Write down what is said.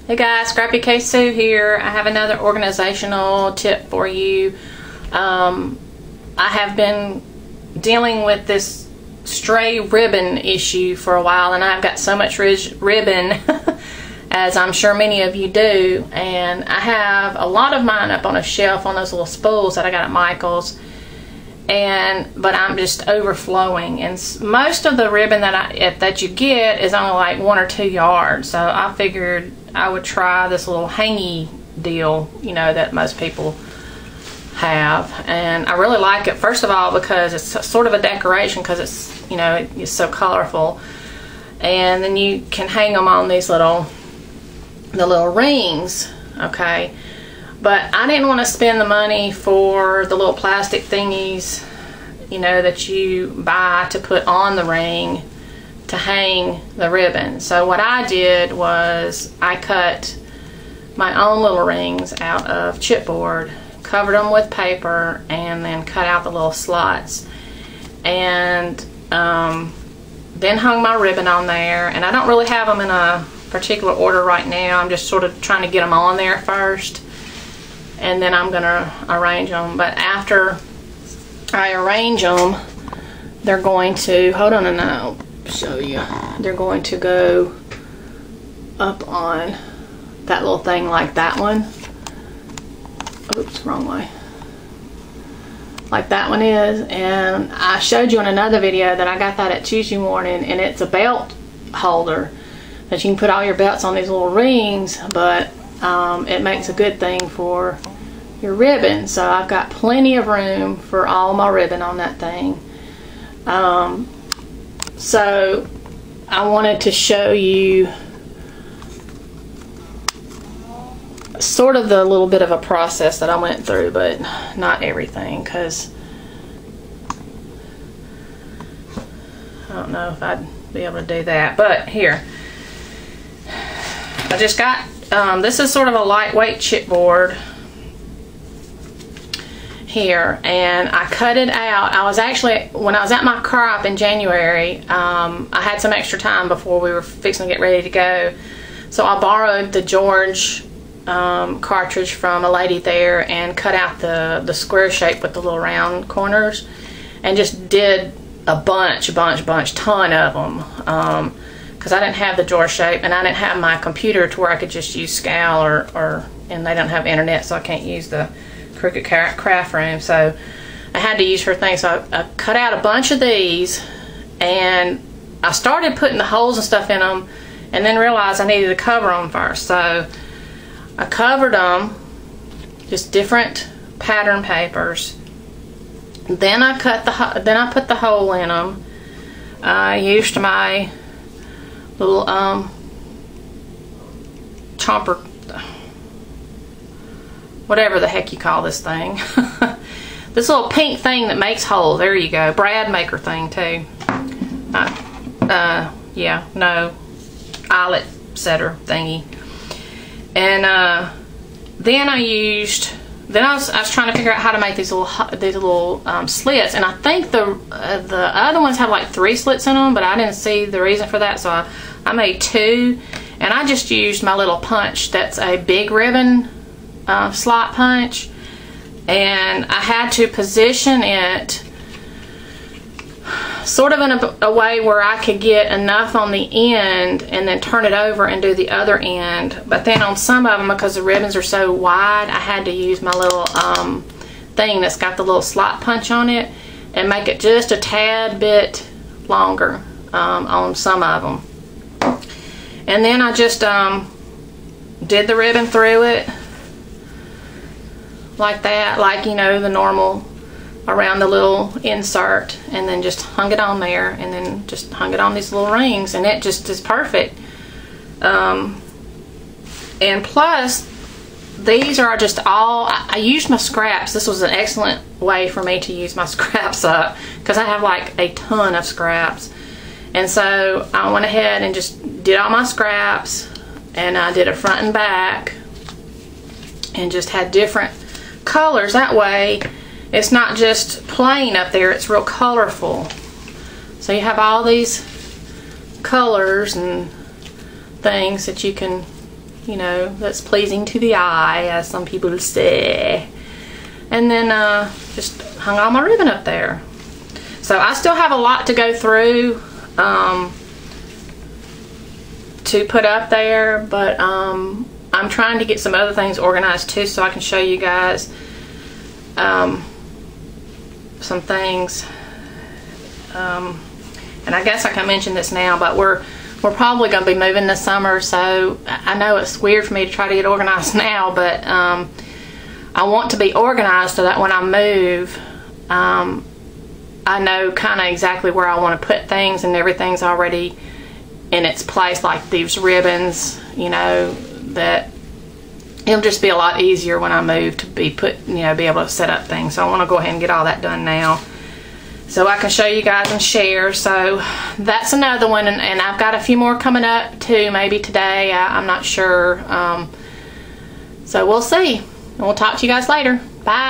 Hey guys, Scrappy K Sue here. I have another organizational tip for you. I have been dealing with this stray ribbon issue for a while, and I've got so much ribbon as I'm sure many of you do, and I have a lot of mine up on a shelf on those little spools that I got at Michael's, but I'm just overflowing, and most of the ribbon that you get is only like 1 or 2 yards, so I figured I would try this little hangy deal, you know, that most people have. And I really like it, first of all, because it's sort of a decoration, because it's, you know, it's so colorful, and then you can hang them on these the little rings, okay. But I didn't want to spend the money for the little plastic thingies, you know, that you buy to put on the ring to hang the ribbon. So what I did was I cut my own little rings out of chipboard, covered them with paper, and then cut out the little slots, and then hung my ribbon on there. And I don't really have them in a particular order right now. I'm just sort of trying to get them on there first, and then I'm gonna arrange them. But after I arrange them, they're going to, hold on and I'll show you, they're going to go up on that little thing like that one. Oops, wrong way. Like that one is. And I showed you in another video that I got that at Tuesday morning, and it's a belt holder that you can put all your belts on these little rings, but it makes a good thing for your ribbon. So I've got plenty of room for all my ribbon on that thing. So I wanted to show you sort of the little bit of a process that I went through, but not everything, because I don't know if I'd be able to do that. But here, I just got, this is sort of a lightweight chipboard here, and I cut it out. I was actually, when I was at my crop in January, I had some extra time before we were fixing to get ready to go, so I borrowed the George cartridge from a lady there and cut out the square shape with the little round corners, and just did a ton of them, because I didn't have the drawer shape, and I didn't have my computer to where I could just use Scal, and they don't have internet, so I can't use the Crooked Craft Room, so I had to use her thing. So I cut out a bunch of these, and I started putting the holes and stuff in them, and then realized I needed to cover them first. So I covered them, just different pattern papers. Then I put the hole in them. I used my little chomper, whatever the heck you call this thing. This little pink thing that makes holes. There you go. Brad maker thing too. Yeah, no, eyelet setter thingy. And then I was trying to figure out how to make these little slits, and I think the other ones have like 3 slits in them, but I didn't see the reason for that, so I made 2, and I just used my little punch that's a big ribbon slot punch, and I had to position it sort of in a way where I could get enough on the end and then turn it over and do the other end. But then on some of them, because the ribbons are so wide, I had to use my little thing that's got the little slot punch on it and make it just a tad bit longer on some of them. And then I just did the ribbon through it like that, like, you know, the normal around the little insert, and then just hung it on there, and then just hung it on these little rings, and it just is perfect. And plus, these are just all, I used my scraps. This was an excellent way for me to use my scraps up, because I have like a ton of scraps. And so I went ahead and just did all my scraps, and I did a front and back, and just had different colors. That way it's not just plain up there, it's real colorful. So you have all these colors and things that you can you know, that's pleasing to the eye, as some people say. And then just hung all my ribbon up there. So I still have a lot to go through to put up there, but I'm trying to get some other things organized too, so I can show you guys some things. And I guess I can mention this now, but we're probably going to be moving this summer, so I know it's weird for me to try to get organized now, but I want to be organized so that when I move, I know kind of exactly where I want to put things, and everything's already in its place, like these ribbons, you know, that it'll just be a lot easier when I move to be able to set up things. So I want to go ahead and get all that done now, so I can show you guys and share. So that's another one, and I've got a few more coming up too, maybe today, I'm not sure. So we'll see, and we'll talk to you guys later. Bye.